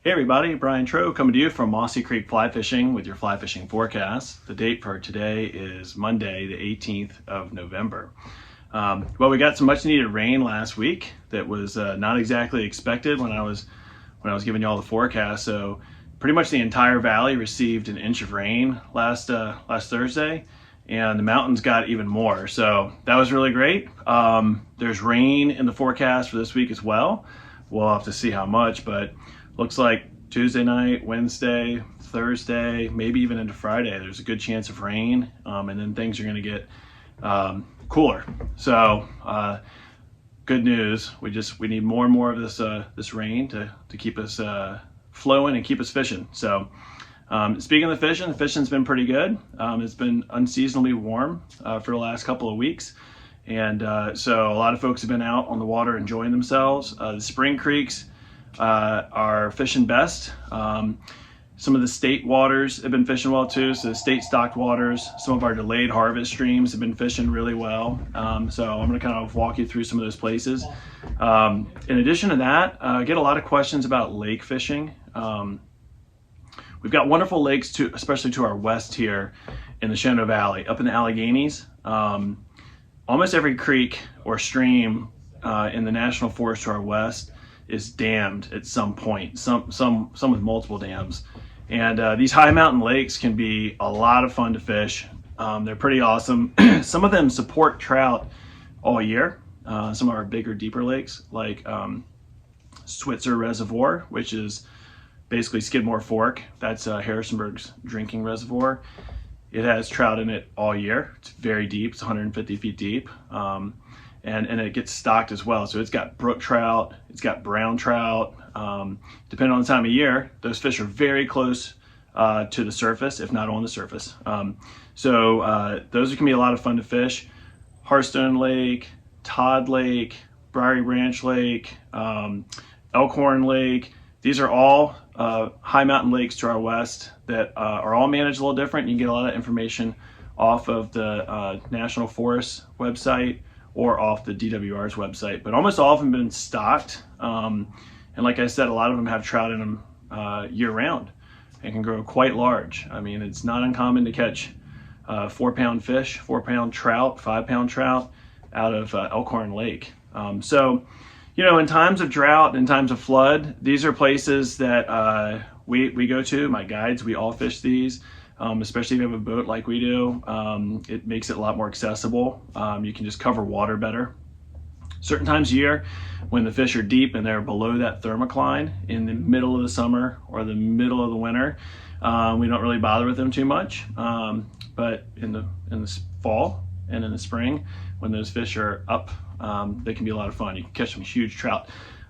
Hey everybody, Brian Trow coming to you from Mossy Creek Fly Fishing with your fly fishing forecast. The date for today is Monday, the 18th of November. Well, we got some much needed rain last week that was not exactly expected when I was giving you all the forecast. So pretty much the entire valley received an inch of rain last Thursday, and the mountains got even more. So that was really great. There's rain in the forecast for this week as well. We'll have to see how much, but looks like Tuesday night, Wednesday, Thursday, maybe even into Friday, there's a good chance of rain, and then things are going to get cooler. So good news. We need more and more of this rain to keep us flowing and keep us fishing. So speaking of the fishing's been pretty good. It's been unseasonably warm for the last couple of weeks. And so a lot of folks have been out on the water enjoying themselves. The spring creeks are fishing best. Some of the state waters have been fishing well too. So the state stocked waters, some of our delayed harvest streams have been fishing really well. So I'm going to kind of walk you through some of those places. In addition to that, I get a lot of questions about lake fishing. We've got wonderful lakes too, especially to our west here in the Shenandoah Valley, up in the Alleghenies. Almost every creek or stream in the national forest to our west is dammed at some point, some with multiple dams. And these high mountain lakes can be a lot of fun to fish. They're pretty awesome. Some of them support trout all year. Some of our bigger, deeper lakes, like Switzer Reservoir, which is basically Skidmore Fork. That's Harrisonburg's drinking reservoir. It has trout in it all year. It's very deep. It's 150 feet deep. And it gets stocked as well. So it's got brook trout, it's got brown trout. Depending on the time of year, those fish are very close to the surface, if not on the surface. So those can be a lot of fun to fish. Hearthstone Lake, Todd Lake, Briery Branch Lake, Elkhorn Lake. These are all high mountain lakes to our west that are all managed a little different. You can get a lot of information off of the National Forest website or off the DWR's website, but almost all of them have been stocked. And like I said, a lot of them have trout in them year round and can grow quite large. I mean, it's not uncommon to catch 4-pound fish, 4-pound trout, 5-pound trout out of Elkhorn Lake. So, you know, in times of drought and times of flood, these are places that we go to. My guides, we all fish these. Especially if you have a boat like we do, it makes it a lot more accessible. You can just cover water better. Certain times of year when the fish are deep and they're below that thermocline in the middle of the summer or the middle of the winter, we don't really bother with them too much. But in the fall and in the spring, when those fish are up, they can be a lot of fun. You can catch some huge trout.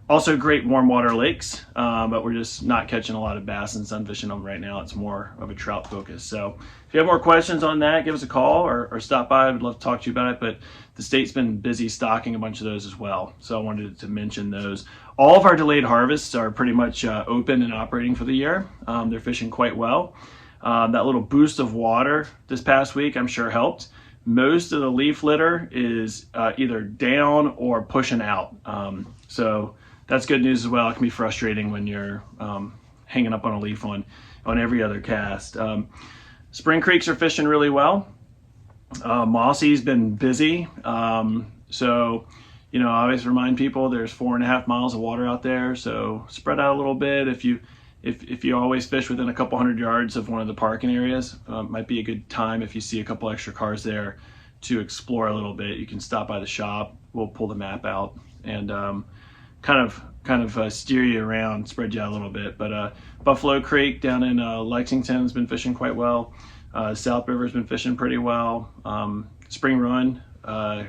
Also great warm water lakes, but we're just not catching a lot of bass and sunfish in them right now. It's more of a trout focus. So if you have more questions on that, give us a call or stop by. I'd love to talk to you about it, but the state's been busy stocking a bunch of those as well. So I wanted to mention those. All of our delayed harvests are pretty much open and operating for the year. They're fishing quite well. That little boost of water this past week, I'm sure helped. Most of the leaf litter is either down or pushing out. So that's good news as well. It can be frustrating when you're hanging up on a leaf on every other cast. Spring creeks are fishing really well. Mossy's been busy. So, you know, I always remind people there's 4.5 miles of water out there. So spread out a little bit. If you always fish within a couple hundred yards of one of the parking areas, might be a good time if you see a couple extra cars there to explore a little bit. You can stop by the shop. We'll pull the map out and kind of steer you around, spread you out a little bit. But Buffalo Creek down in Lexington has been fishing quite well. South River's been fishing pretty well. Spring Run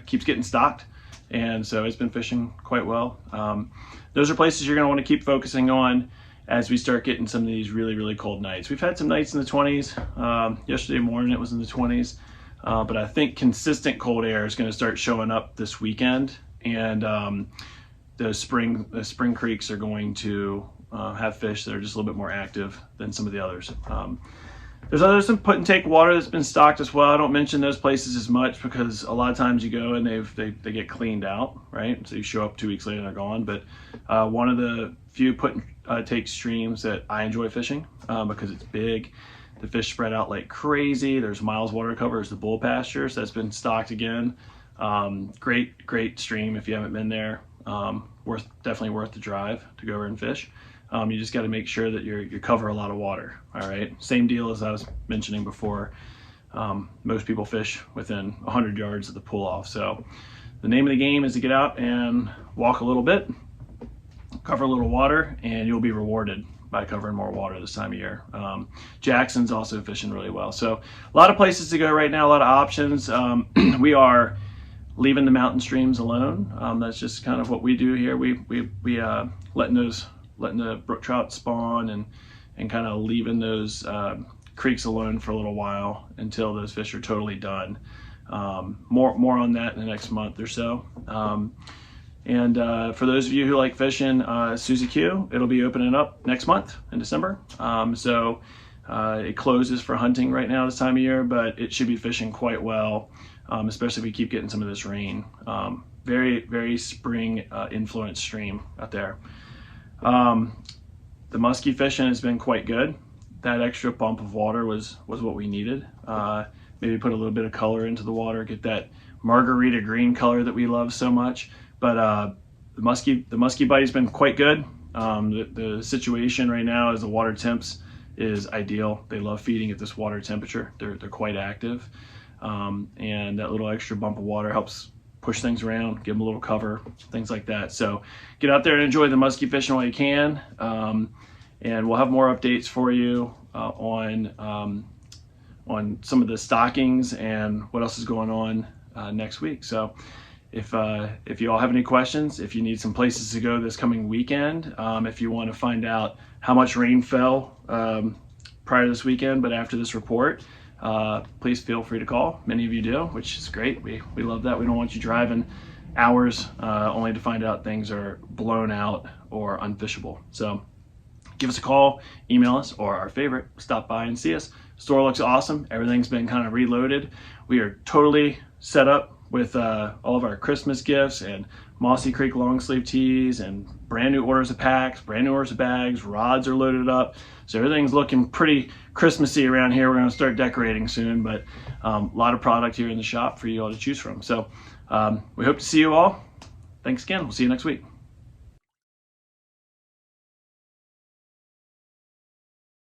keeps getting stocked, and so it's been fishing quite well. Those are places you're going to want to keep focusing on as we start getting some of these really, really cold nights. We've had some nights in the 20s. Yesterday morning it was in the 20s, but I think consistent cold air is going to start showing up this weekend, and the spring creeks are going to have fish that are just a little bit more active than some of the others. There's some put and take water that's been stocked as well. I don't mention those places as much because a lot of times you go and they get cleaned out, right? So you show up 2 weeks later and they're gone. But one of the few put and take streams that I enjoy fishing because it's big. The fish spread out like crazy. There's miles water cover is the Bullpasture, so that's been stocked again. Great stream if you haven't been there. Definitely worth the drive to go over and fish. You just got to make sure that you cover a lot of water. All right, same deal as I was mentioning before. Most people fish within 100 yards of the pull off. So the name of the game is to get out and walk a little bit, cover a little water, and you'll be rewarded by covering more water this time of year. Jackson's also fishing really well. So a lot of places to go right now, a lot of options. We are leaving the mountain streams alone. That's just kind of what we do here. We letting the brook trout spawn and kind of leaving those creeks alone for a little while until those fish are totally done. More on that in the next month or so. And for those of you who like fishing Susie Q, it'll be opening up next month in December. So it closes for hunting right now this time of year, but it should be fishing quite well, especially if we keep getting some of this rain. Very spring influenced stream out there. The musky fishing has been quite good. That extra bump of water was what we needed. Maybe put a little bit of color into the water, get that margarita green color that we love so much. But the musky bite has been quite good. The situation right now is the water temps is ideal. They love feeding at this water temperature. They're quite active, and that little extra bump of water helps push things around, give them a little cover, things like that. So get out there and enjoy the musky fishing while you can. And we'll have more updates for you on some of the stockings and what else is going on next week. So if you all have any questions, if you need some places to go this coming weekend, if you want to find out how much rain fell prior to this weekend, but after this report, please feel free to call. Many of you do, which is great. We love that. We don't want you driving hours only to find out things are blown out or unfishable. So give us a call, email us, or our favorite, stop by and see us. Store looks awesome. Everything's been kind of reloaded. We are totally set up with all of our Christmas gifts and Mossy Creek long sleeve tees and brand new orders of packs, brand new orders of bags, rods are loaded up. So everything's looking pretty Christmassy around here. We're going to start decorating soon, but a lot of product here in the shop for you all to choose from. So we hope to see you all. Thanks again. We'll see you next week.